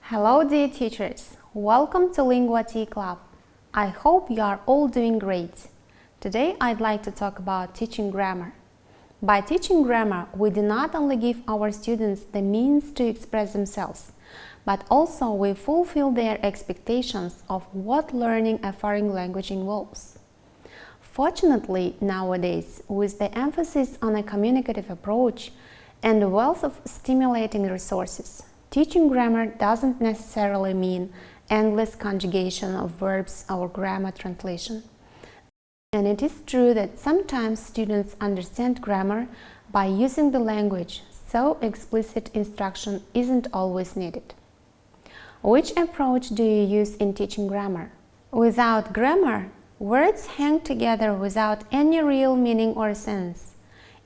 Hello dear teachers, welcome to Lingua Tea Club. I hope you are all doing great. Today I'd like to talk about teaching grammar. By teaching grammar, we do not only give our students the means to express themselves, but also we fulfill their expectations of what learning a foreign language involves. Fortunately, nowadays, with the emphasis on a communicative approach and a wealth of stimulating resources, teaching grammar doesn't necessarily mean endless conjugation of verbs or grammar translation. And it is true that sometimes students understand grammar by using the language, so explicit instruction isn't always needed. Which approach do you use in teaching grammar? Without grammar, words hang together without any real meaning or sense.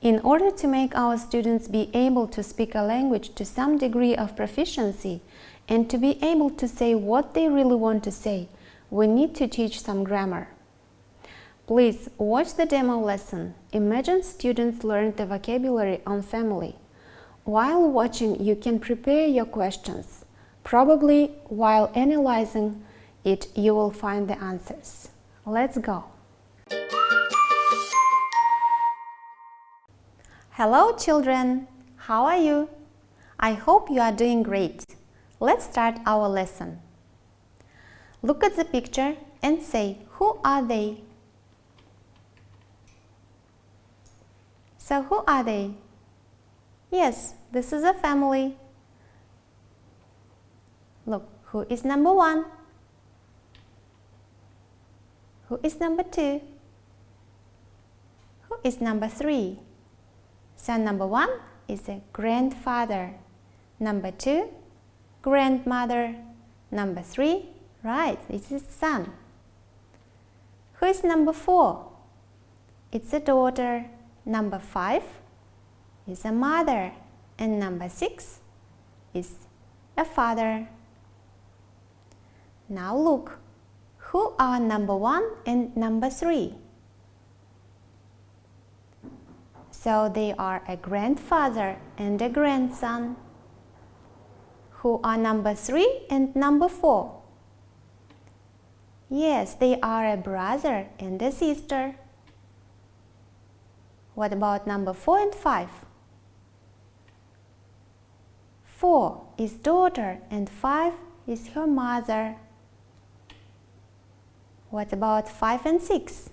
In order to make our students be able to speak a language to some degree of proficiency and to be able to say what they really want to say, we need to teach some grammar. Please watch the demo lesson. Imagine students learn the vocabulary on family. While watching, you can prepare your questions. Probably while analyzing it, you will find the answers. Let's go! Hello children, how are you? I hope you are doing great. Let's start our lesson. Look at the picture and say, who are they? So who are they? Yes, this is a family. Look, who is number one? Who is number two? Who is number three? So number one is a grandfather. Number two, grandmother. Number three, right, it's his son. Who is number four? It's a daughter. Number five is a mother. And number six is a father. Now look, who are number one and number three? So they are a grandfather and a grandson. Who are number three and number four? Yes, they are a brother and a sister. What about number four and five? Four is daughter and five is her mother. What about five and six?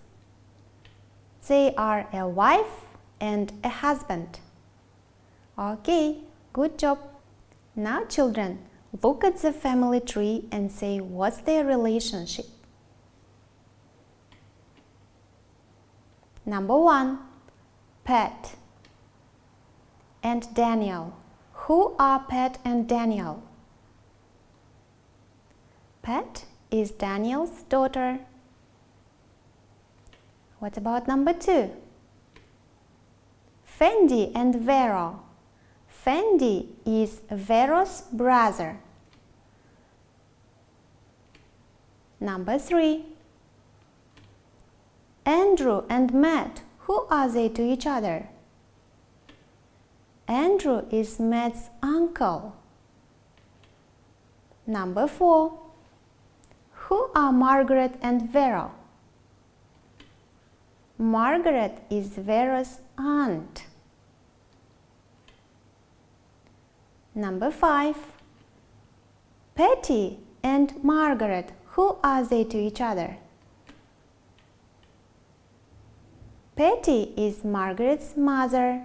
They are a wife and a husband. Okay, good job. Now children, look at the family tree and say what's their relationship. Number one, Pat and Daniel. Who are Pat and Daniel? Pat is Daniel's daughter. What about number two? Fendi and Vero. Fendi is Vero's brother. Number three. Andrew and Matt. Who are they to each other? Andrew is Matt's uncle. Number four. Who are Margaret and Vero? Margaret is Vero's aunt. Number five. Patty and Margaret. Who are they to each other? Patty is Margaret's mother.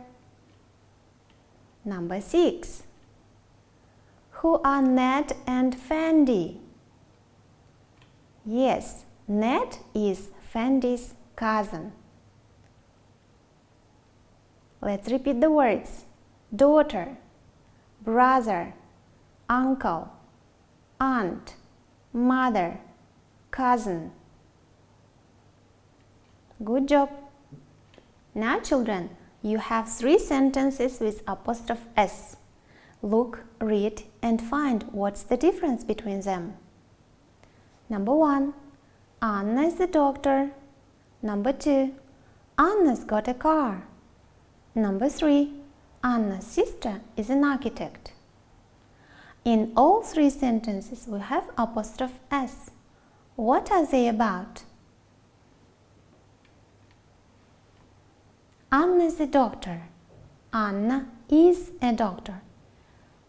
Number six. Who are Ned and Fendi? Yes, Ned is Fendi's cousin. Let's repeat the words. Daughter, brother, uncle, aunt, mother, cousin. Good job. Now children, you have three sentences with apostrophe S. Look, read and find what's the difference between them. Number one, Anna is the doctor. Number two, Anna's got a car. Number three, Anna's sister is an architect. In all three sentences we have apostrophe s. What are they about? Anna is a doctor. Anna is a doctor.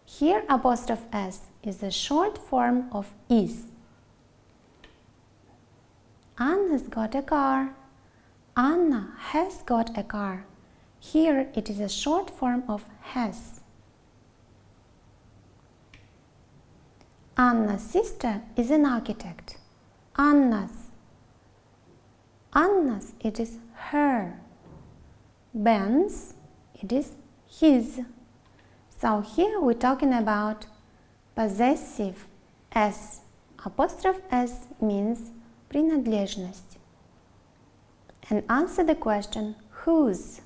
Here apostrophe s is a short form of is. Anna's got a car. Anna has got a car. Here it is a short form of has. Anna's sister is an architect. Anna's, it is her. Ben's, it is his. So here we're talking about possessive s. Apostrophe s means принадлежность. And answer the question whose,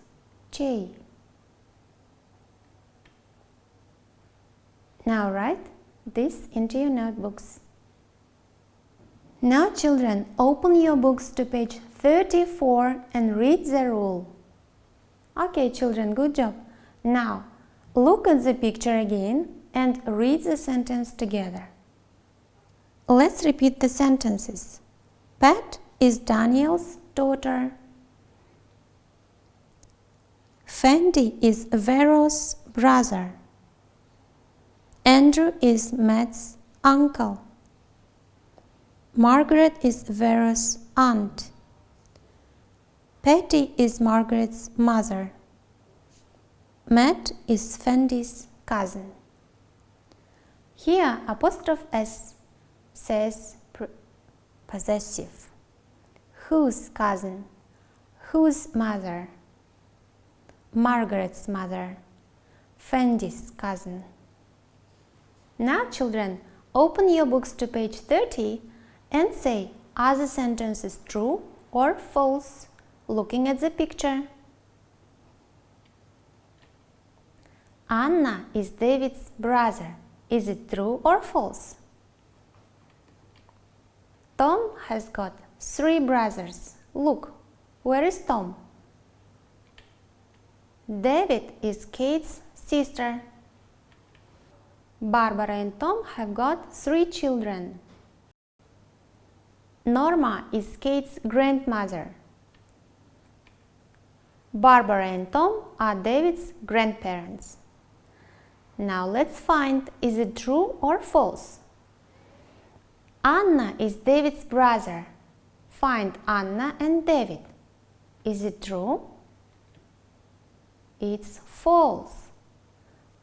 чей. Now write this into your notebooks. Now children, open your books to page 34 and read the rule. Okay children, good job. Now look at the picture again and read the sentence together. Let's repeat the sentences. Pat is Daniel's daughter. Fendi is Vero's brother. Andrew is Matt's uncle. Margaret is Vero's aunt. Patty is Margaret's mother. Matt is Fendi's cousin. Here apostrophe s says possessive. Whose cousin? Whose mother? Margaret's mother. Fendi's cousin. Now children, open your books to page 30 and say, are the sentences true or false? Looking at the picture. Anna is David's brother. Is it true or false? Tom has got 3 brothers. Look, where is Tom? David is Kate's sister. Barbara and Tom have got 3 children. Norma is Kate's grandmother. Barbara and Tom are David's grandparents. Now let's find, is it true or false? Anna is David's brother. Find Anna and David. Is it true? It's false.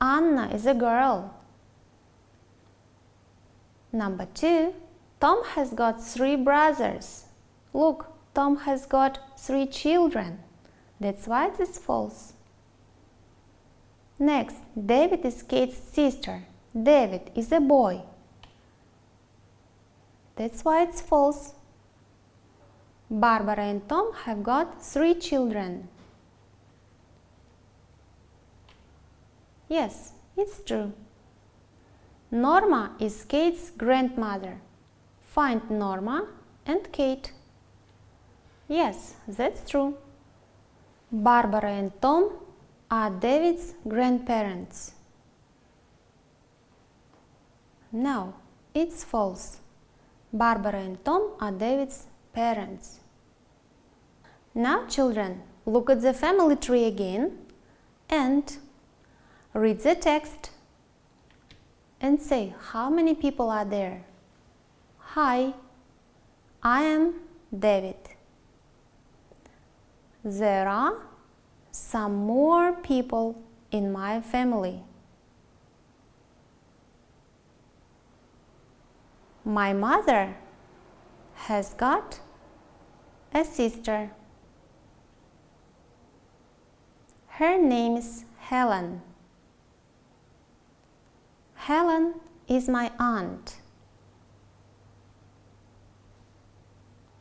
Anna is a girl. Number 2. Tom has got 3 brothers. Look, Tom has got 3 children. That's why it is false. Next, David is Kate's sister. David is a boy. That's why it's false. Barbara and Tom have got 3 children. Yes, it's true. Norma is Kate's grandmother. Find Norma and Kate. Yes, that's true. Barbara and Tom are David's grandparents. No, it's false. Barbara and Tom are David's parents. Now children, look at the family tree again and read the text and say how many people are there. Hi, I am David. There are some more people in my family. My mother has got a sister. Her name is Helen. Helen is my aunt.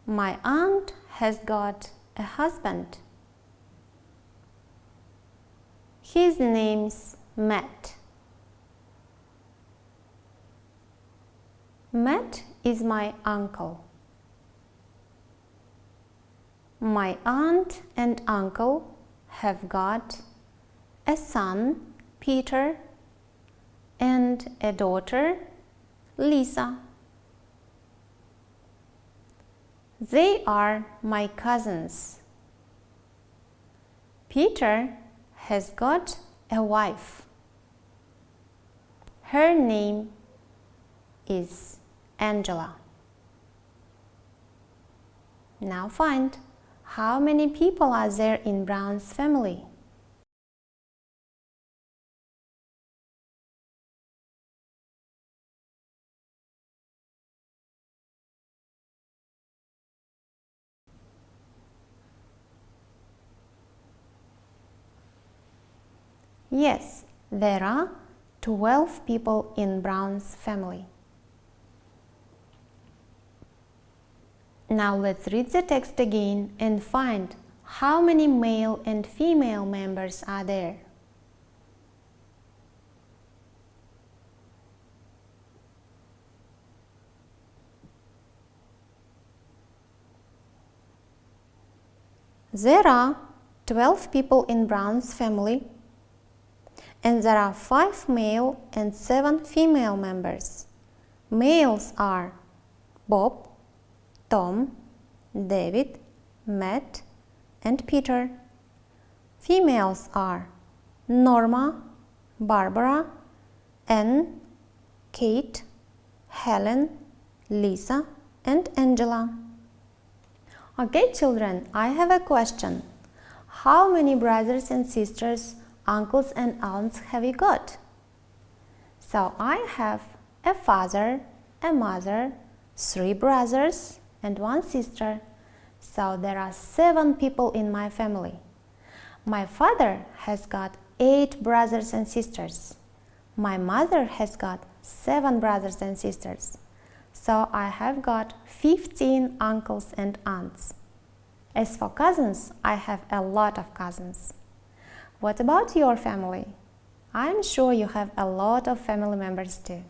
My aunt has got a husband. His name's Matt. Matt is my uncle. My aunt and uncle have got a son, Peter, and a daughter, Lisa. They are my cousins. Peter has got a wife. Her name is Angela. Now find how many people are there in Brown's family. Yes, there are 12 people in Brown's family. Now let's read the text again and find how many male and female members are there. There are 12 people in Brown's family, and there are 5 male and 7 female members. Males are Bob, Tom, David, Matt, and Peter. Females are Norma, Barbara, Anne, Kate, Helen, Lisa, and Angela. Okay, children, I have a question. How many brothers and sisters, uncles and aunts have you got? So I have a father, a mother, 3 brothers and 1 sister. So there are 7 people in my family. My father has got 8 brothers and sisters. My mother has got 7 brothers and sisters. So I have got 15 uncles and aunts. As for cousins, I have a lot of cousins. What about your family? I'm sure you have a lot of family members too.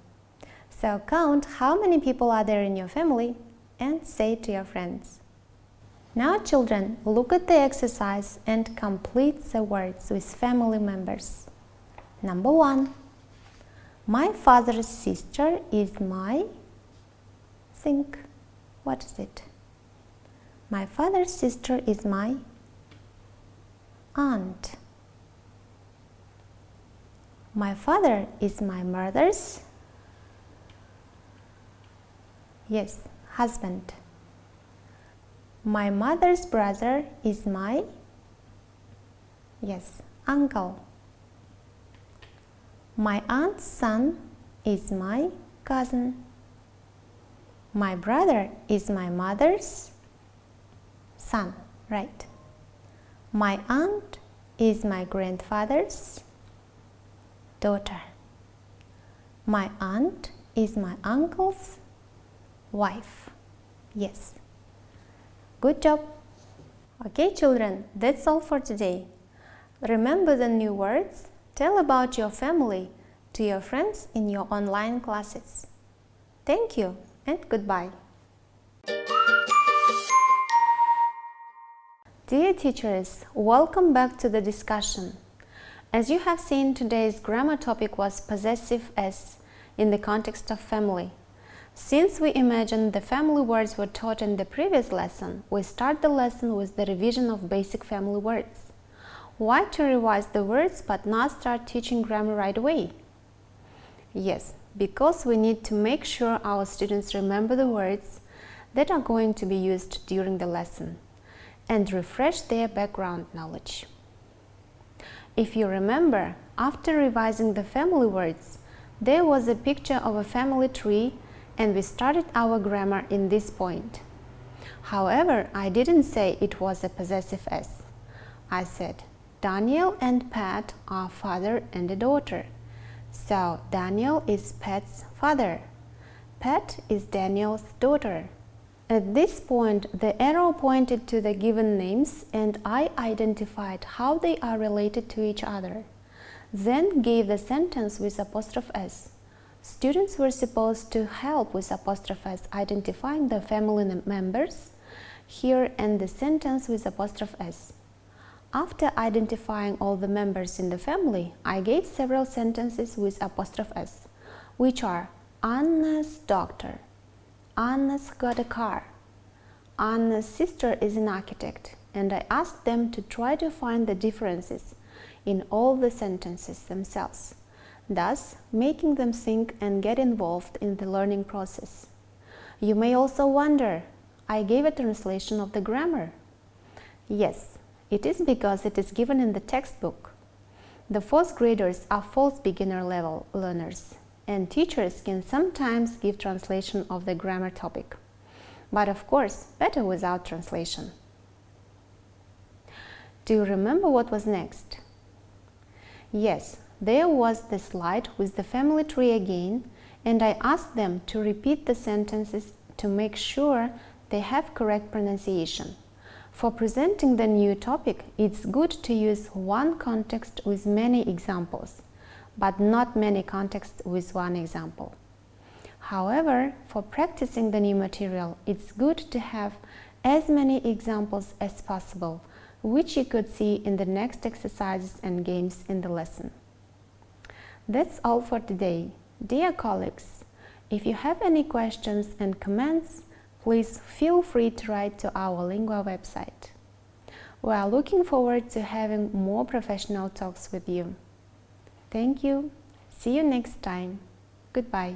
So count how many people are there in your family and say it to your friends. Now children, look at the exercise and complete the words with family members. Number 1. My father's sister is my... Think. What is it? My father's sister is my aunt. My father is my mother's, yes, husband. My mother's brother is my, yes, uncle. My aunt's son is my cousin. My brother is my mother's son, right? My aunt is my grandfather's daughter. My aunt is my uncle's wife. Yes. Good job. Okay, children, that's all for today. Remember the new words. Tell about your family to your friends in your online classes. Thank you and goodbye. Dear teachers, welcome back to the discussion. As you have seen, today's grammar topic was possessive s in the context of family. Since we imagined the family words were taught in the previous lesson, we start the lesson with the revision of basic family words. Why to revise the words but not start teaching grammar right away? Yes, because we need to make sure our students remember the words that are going to be used during the lesson and refresh their background knowledge. If you remember, after revising the family words, there was a picture of a family tree and we started our grammar in this point. However, I didn't say it was a possessive s. I said, Daniel and Pat are father and a daughter. So, Daniel is Pat's father. Pat is Daniel's daughter. At this point, the arrow pointed to the given names and I identified how they are related to each other. Then gave the sentence with apostrophe s. Students were supposed to help with apostrophe s identifying the family members here and the sentence with apostrophe s. After identifying all the members in the family, I gave several sentences with apostrophe S, which are Anna's doctor, Anna's got a car, Anna's sister is an architect, and I asked them to try to find the differences in all the sentences themselves, thus making them think and get involved in the learning process. You may also wonder, I gave a translation of the grammar. Yes, it is because it is given in the textbook. The fourth graders are false beginner level learners, and teachers can sometimes give translation of the grammar topic. But of course, better without translation. Do you remember what was next? Yes, there was the slide with the family tree again, and I asked them to repeat the sentences to make sure they have correct pronunciation. For presenting the new topic, it's good to use one context with many examples, but not many contexts with one example. However, for practicing the new material, it's good to have as many examples as possible, which you could see in the next exercises and games in the lesson. That's all for today. Dear colleagues, if you have any questions and comments, please feel free to write to our Lingua website. We are looking forward to having more professional talks with you. Thank you. See you next time. Goodbye.